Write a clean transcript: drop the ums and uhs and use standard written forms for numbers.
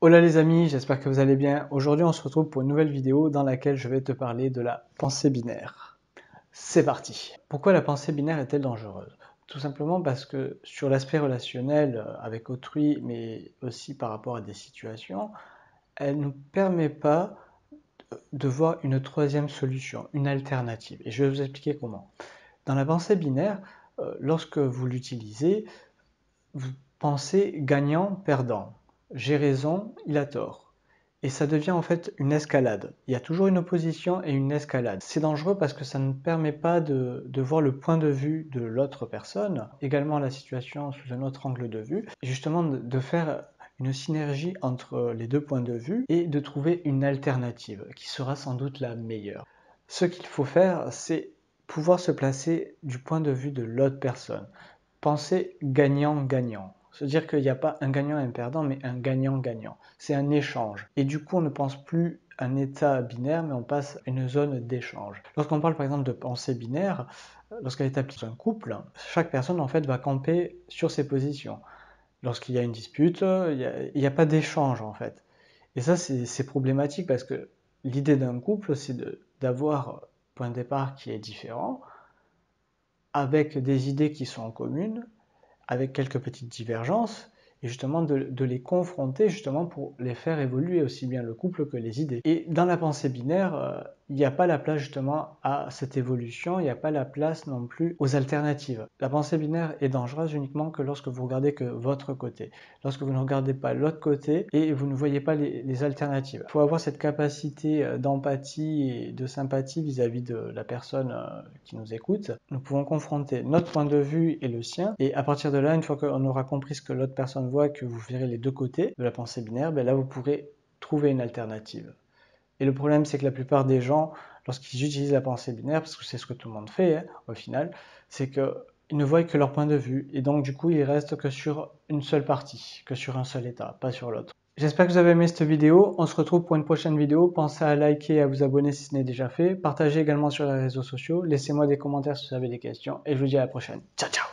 Hola les amis, j'espère que vous allez bien. Aujourd'hui on se retrouve pour une nouvelle vidéo dans laquelle je vais te parler de la pensée binaire. C'est parti. Pourquoi la pensée binaire est-elle dangereuse? Tout simplement parce que sur l'aspect relationnel avec autrui, mais aussi par rapport à des situations, elle ne nous permet pas de voir une troisième solution, une alternative. Et je vais vous expliquer comment. Dans la pensée binaire, lorsque vous l'utilisez, vous pensez gagnant-perdant. J'ai raison, il a tort. Et ça devient en fait une escalade. Il y a toujours une opposition et une escalade. C'est dangereux parce que ça ne permet pas de voir le point de vue de l'autre personne, également la situation sous un autre angle de vue, et justement de faire une synergie entre les deux points de vue et de trouver une alternative qui sera sans doute la meilleure. Ce qu'il faut faire, c'est pouvoir se placer du point de vue de l'autre personne. Penser gagnant-gagnant. Se dire qu'il n'y a pas un gagnant et un perdant, mais un gagnant-gagnant. C'est un échange. Et du coup, on ne pense plus à un état binaire, mais on passe à une zone d'échange. Lorsqu'on parle par exemple de pensée binaire, lorsqu'elle est appliquée dans un couple, chaque personne en fait va camper sur ses positions. Lorsqu'il y a une dispute, il n'y a pas d'échange en fait. Et ça, c'est problématique parce que l'idée d'un couple, c'est d'avoir un point de départ qui est différent, avec des idées qui sont en commune, avec quelques petites divergences, et justement de les confronter justement pour les faire évoluer aussi bien le couple que les idées. Et dans la pensée binaire, il n'y a pas la place justement à cette évolution, il n'y a pas la place non plus aux alternatives. La pensée binaire est dangereuse uniquement que lorsque vous regardez que votre côté, lorsque vous ne regardez pas l'autre côté et vous ne voyez pas les alternatives. Il faut avoir cette capacité d'empathie et de sympathie vis-à-vis de la personne qui nous écoute. Nous pouvons confronter notre point de vue et le sien, et à partir de là, une fois qu'on aura compris ce que l'autre personne voit, que vous verrez les deux côtés de la pensée binaire, ben là vous pourrez trouver une alternative. Et le problème, c'est que la plupart des gens, lorsqu'ils utilisent la pensée binaire, parce que c'est ce que tout le monde fait au final, c'est qu'ils ne voient que leur point de vue, et donc du coup ils restent que sur une seule partie, que sur un seul état, pas sur l'autre. J'espère que vous avez aimé cette vidéo, on se retrouve pour une prochaine vidéo, pensez à liker et à vous abonner si ce n'est déjà fait, partagez également sur les réseaux sociaux, laissez-moi des commentaires si vous avez des questions, et je vous dis à la prochaine. Ciao ciao.